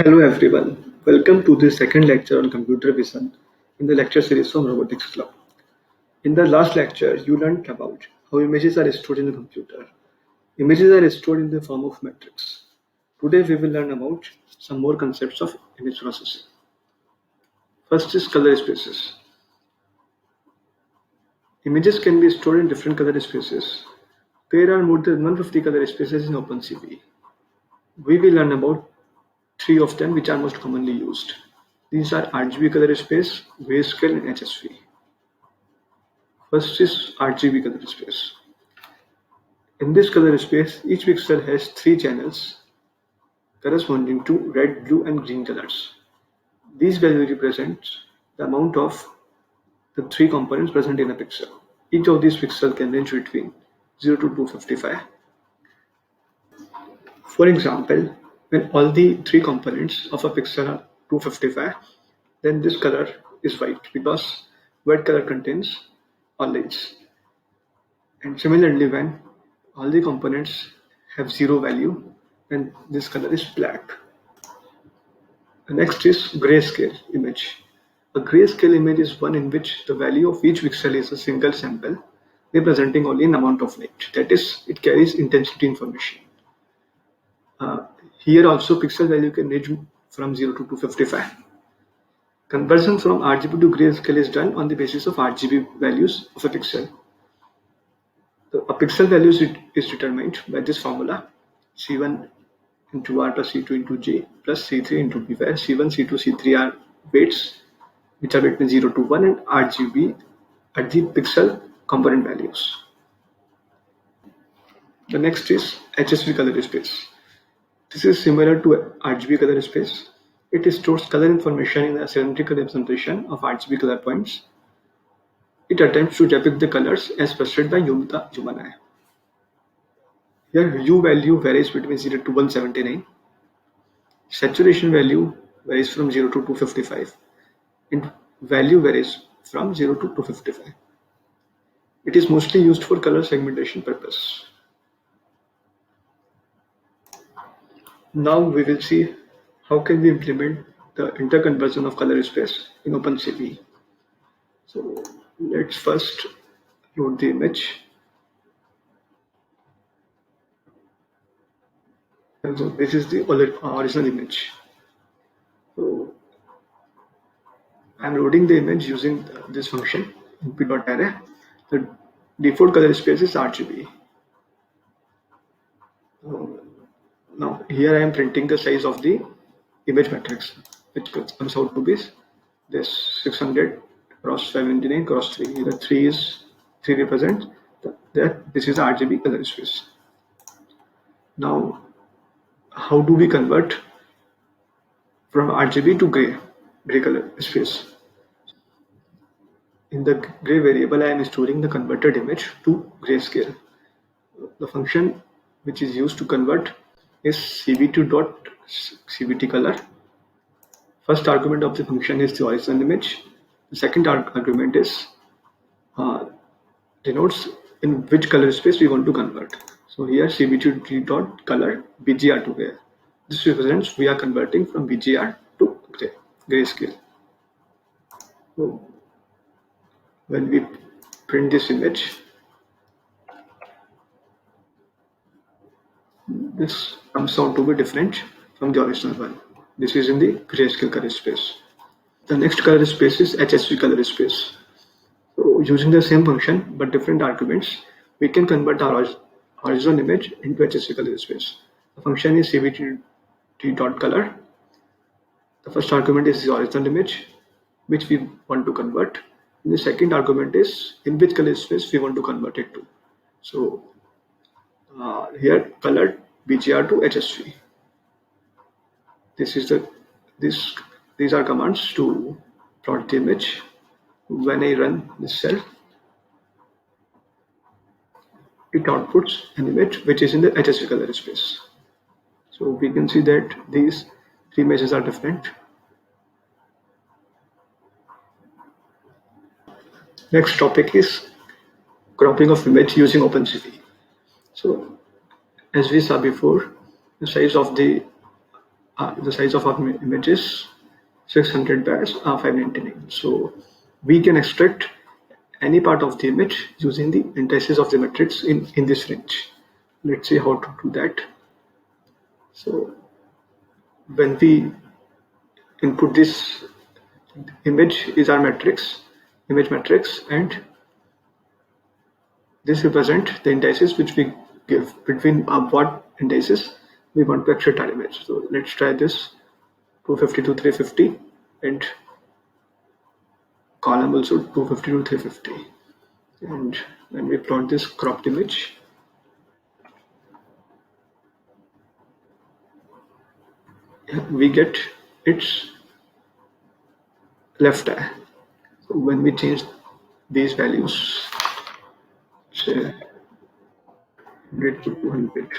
Hello everyone, welcome to the second lecture on computer vision in the lecture series from Robotics Club. In the last lecture, you learned about how images are stored in the computer. Images are stored in the form of matrix. Today we will learn about some more concepts of image processing. First is color spaces. Images can be stored in different color spaces. There are more than 150 color spaces in OpenCV. We will learn about three of them which are most commonly used. These are RGB color space, grayscale and HSV. First is RGB color space. In this color space, each pixel has three channels corresponding to red, blue and green colors. These values represent the amount of the three components present in a pixel. Each of these pixels can range between 0 to 255. For example, when all the three components of a pixel are 255, then this color is white because white color contains all lanes. And similarly, when all the components have zero value, then this color is black. The next is grayscale image. A grayscale image is one in which the value of each pixel is a single sample representing only an amount of light. That is, it carries intensity information. Here also pixel value can range from 0 to 255. Conversion from RGB to grayscale is done on the basis of RGB values of a pixel. A pixel value is determined by this formula: C1 into R plus C2 into G plus C3 into B, where C1, C2, C3 are weights which are between 0 to 1 and RGB at the pixel component values. The next is HSV color space. This is similar to RGB color space. It stores color information in a symmetrical representation of RGB color points. It attempts to depict the colors as specified by the human eye. Here U value varies between 0 to 179. Saturation value varies from 0 to 255 and value varies from 0 to 255. It is mostly used for color segmentation purpose. Now we will see how can we implement the interconversion of color space in OpenCV. So let's first load the image. And so this is the original image. So I'm loading the image using this function input.array. The default color space is RGB. Now here I am printing the size of the image matrix, which comes out to be this 600 cross 599 cross 3. The 3 represents that this is RGB color space. Now how do we convert from RGB to gray color space? In the gray variable, I am storing the converted image to grayscale. The function which is used to convert is cv2.cvt color. First argument of the function is the original image. The second argument is denotes in which color space we want to convert. So here cv2.color bgr to gray. This represents we are converting from bgr to grayscale. So when we print this image, this comes out to be different from the original one. This is in the grayscale color space. The next color space is HSV color space. So using the same function but different arguments, we can convert our original image into HSV color space. The function is cvt.color. The first argument is the original image which we want to convert. And the second argument is in which color space we want to convert it to. So here colored BGR to HSV. These are commands to plot the image. When I run this cell, it outputs an image which is in the HSV color space. So we can see that these three images are different. Next topic is cropping of image using OpenCV. So as we saw before, the size of the the size of our image is 600 by 599. So we can extract any part of the image using the indices of the matrix in this range. Let's see how to do that. So when we input this image is our image matrix, and this represent the indices which we give between what indices we want to extract our image. So let's try this 250 to 350 and column also 250 to 350. And when we plot this cropped image, we get its left eye. So when we change these values, say 100 to 200,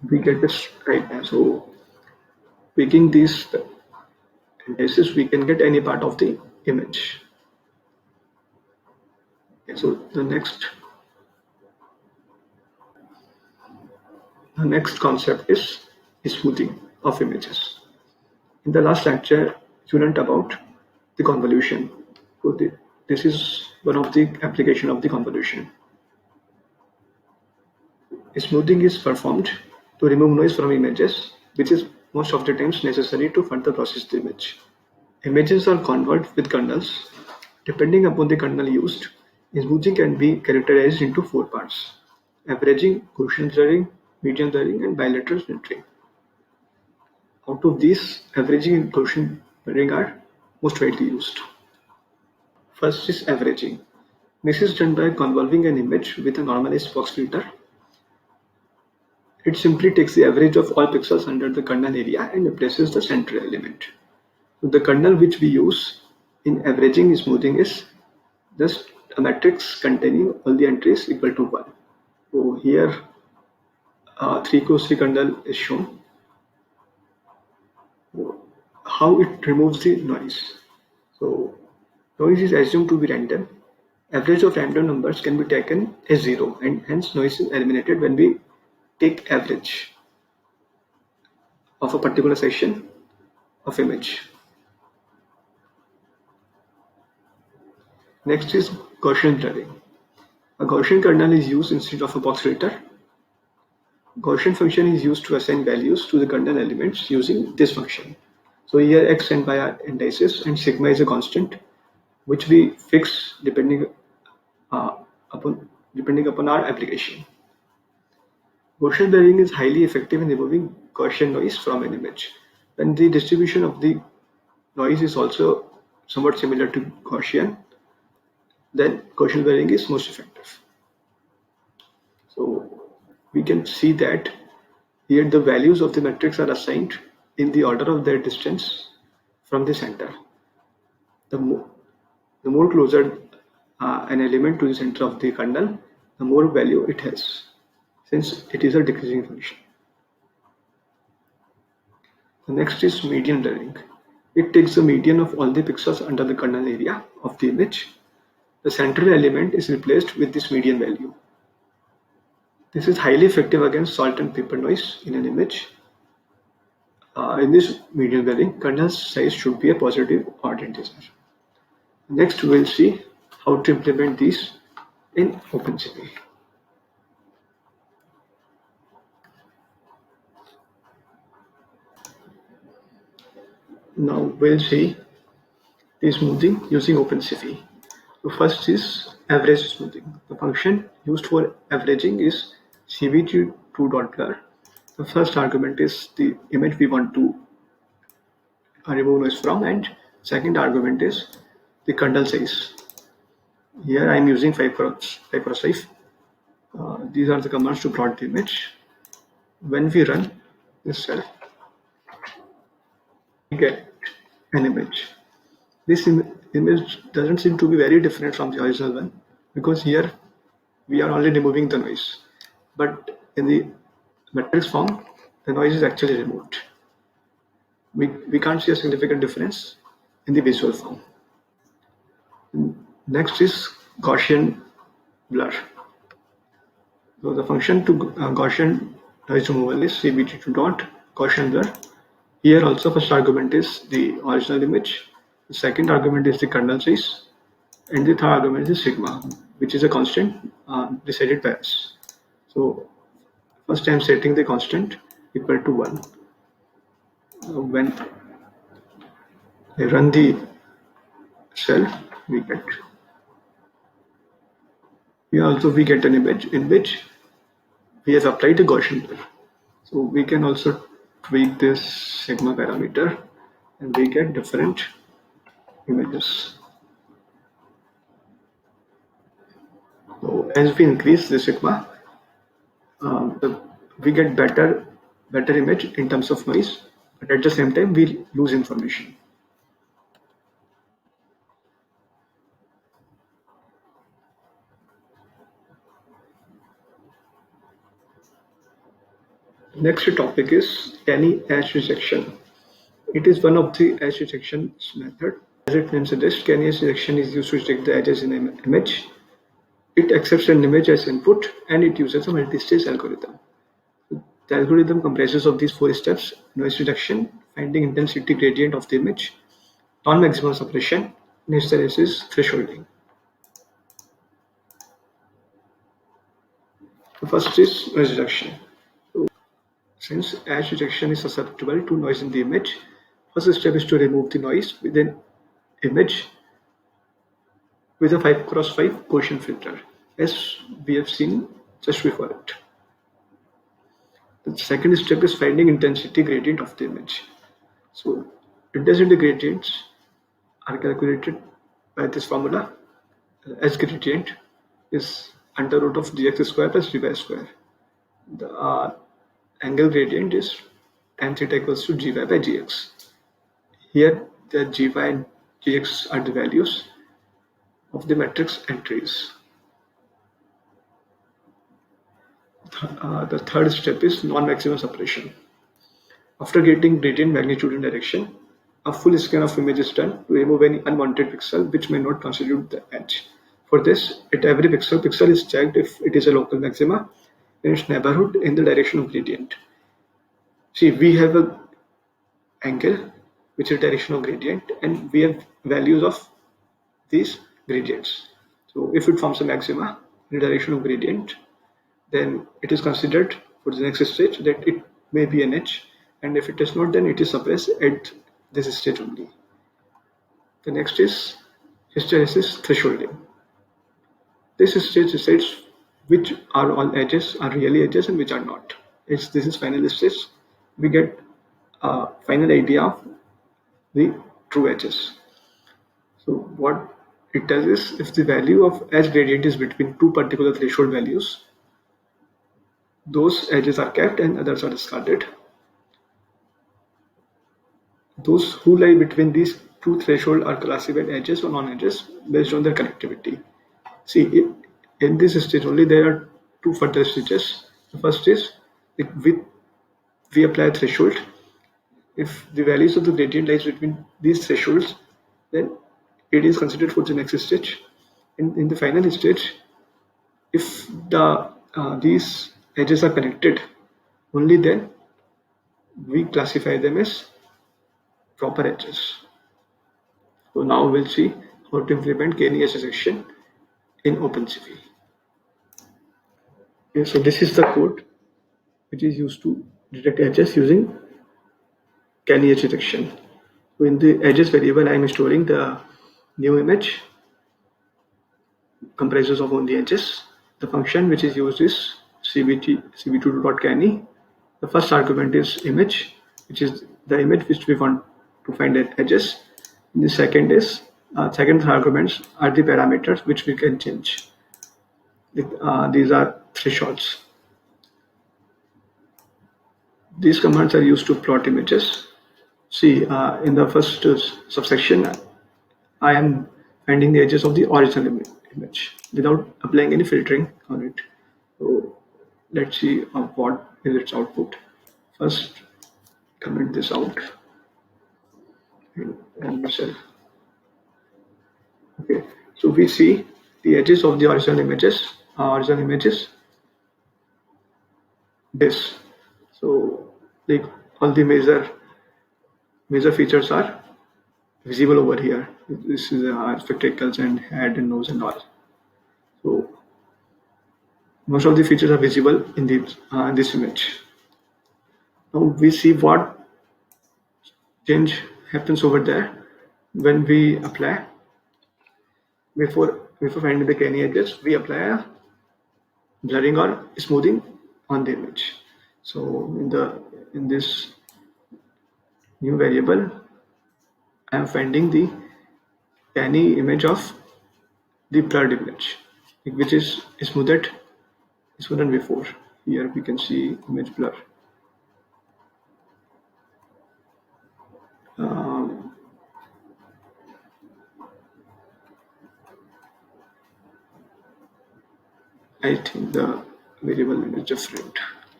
we get this right eye. So picking these indices, we can get any part of the image. Okay, so the next concept is smoothing of images. In the last lecture, you learned about the convolution. So this is one of the application of the convolution. Smoothing is performed to remove noise from images, which is most of the times necessary to further process the image. Images are converted with kernels. Depending upon the kernel used, smoothing can be characterized into 4 parts: averaging, Gaussian blurring, median blurring, and bilateral filtering. Out of these, averaging and Gaussian blurring are most widely used. First is averaging. This is done by convolving an image with a normalized box filter. It simply takes the average of all pixels under the kernel area and replaces the center element. So the kernel which we use in averaging smoothing is just a matrix containing all the entries equal to 1. So here 3 cross 3 kernel is shown. How it removes the noise. So noise is assumed to be random. Average of random numbers can be taken as 0, and hence noise is eliminated when we take average of a particular section of image. Next is Gaussian blurring. A Gaussian kernel is used instead of a box filter. Gaussian function is used to assign values to the kernel elements using this function. So here x sent by our indices and sigma is a constant which we fix depending upon our application. Gaussian blurring is highly effective in removing Gaussian noise from an image. When the distribution of the noise is also somewhat similar to Gaussian, then Gaussian blurring is most effective. So we can see that here the values of the matrix are assigned in the order of their distance from the center. The more closer an element to the center of the kernel, the more value it has, since it is a decreasing function. The next is median blurring. It takes the median of all the pixels under the kernel area of the image. The central element is replaced with this median value. This is highly effective against salt and pepper noise in an image. In this median blurring, kernel size should be a positive odd integer. Next, we will see how to implement these in OpenCV. Now we'll see the smoothing using OpenCV. So first is average smoothing. The function used for averaging is cv2.blur. The first argument is the image we want to remove noise from, and second argument is the kernel size. Here I am using 5x5. These are the commands to plot the image. When we run this cell, we get an image. This image doesn't seem to be very different from the original one, because here we are only removing the noise, but in the matrix form the noise is actually removed. We can't see a significant difference in the visual form. Next is Gaussian blur. So the function to Gaussian noise removal is CBT2 dot Gaussian blur. Here also first argument is the original image, the second argument is the kernel size, and the third argument is sigma, which is a constant decided by us. So first I am setting the constant equal to 1. When I run the cell, we get here also we get an image in which we have applied a Gaussian blur. So we can also tweak this sigma parameter and we get different images. So as we increase the sigma, we get better image in terms of noise, but at the same time we lose information. Next topic is Canny edge rejection. It is one of the edge rejection method. As its name suggests, Canny edge rejection is used to reject the edges in an image. It accepts an image as input and it uses a multi-stage algorithm. The algorithm comprises of these 4 steps: noise reduction, finding intensity gradient of the image, non-maximum suppression, and hysteresis thresholding. The first is noise reduction. So, since edge rejection is susceptible to noise in the image, first step is to remove the noise within image with a 5x5 Gaussian filter, as we have seen just before it. The second step is finding intensity gradient of the image. So intensity gradients are calculated by this formula. S gradient is under root of gx square plus gy square. The angle gradient is tan theta equals to gy by gx. Here the gy and gx are the values of the matrix entries. The third step is non-maximum suppression. After getting gradient, magnitude and direction, a full scan of image is done to remove any unwanted pixel which may not constitute the edge. For this, at every pixel is checked if it is a local maxima in its neighborhood in the direction of gradient. See, we have a angle which is direction of gradient and we have values of these gradients. So if it forms a maxima in the direction of gradient, then it is considered for the next stage that it may be an edge, and if it is not, then it is suppressed at this stage only. The next is hysteresis thresholding. This stage decides which are all edges are really edges and which are not. This is final stage. We get a final idea of the true edges. So what it does is, if the value of edge gradient is between two particular threshold values, those edges are kept and others are discarded. Those who lie between these two thresholds are classified edges or non-edges based on their connectivity. See, in this stage only there are two further stages. The first is we apply a threshold. If the values of the gradient lies between these thresholds, then it is considered for the next stage. In the final stage, if these edges are connected, only then we classify them as proper edges. So now we'll see how to implement Canny edge rejection in OpenCV. Okay, so this is the code which is used to detect edges using Canny edge rejection. So in the edges variable, I am storing the new image comprises of only edges. The function which is used is cb2.canny. The first argument is image, which is the image which we want to find at edges. The second is second arguments are the parameters which we can change. These are thresholds. These commands are used to plot images. See, in the first subsection, I am finding the edges of the original image without applying any filtering on it. So let's see what is its output. First, comment this out and cell. Okay, so we see the edges of the original images. this. So like all the major features are visible over here. This is spectacles and head and nose and all. So most of the features are visible in this image. Now we see what change happens over there when we apply. Before finding the canny edges, we apply a blurring or smoothing on the image. So in this new variable, I am finding the canny image of the blurred image, which is smoothed before. Here we can see image blur. Um, I think the variable name is different.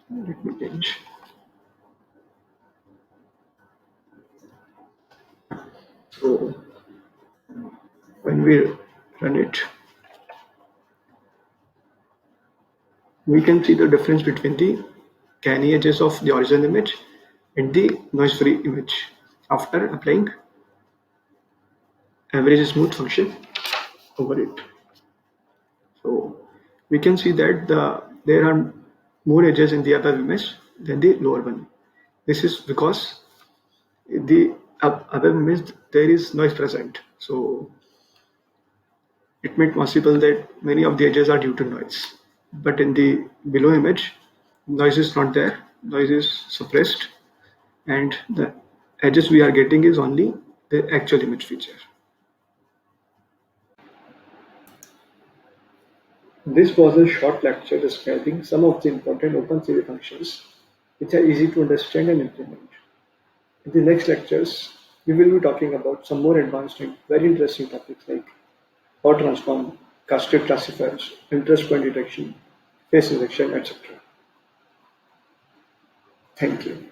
Let me change. So when we run it, we can see the difference between the canny edges of the original image and the noise-free image after applying average smooth function over it. So we can see that there are more edges in the upper image than the lower one. This is because the upper image there is noise present. So it made possible that many of the edges are due to noise. But in the below image, noise is not there, noise is suppressed, and the edges we are getting is only the actual image feature. This was a short lecture describing some of the important OpenCV functions which are easy to understand and implement. In the next lectures, we will be talking about some more advanced and very interesting topics like power transform, cascade classifiers, interest point detection, phase detection, etc. Thank you.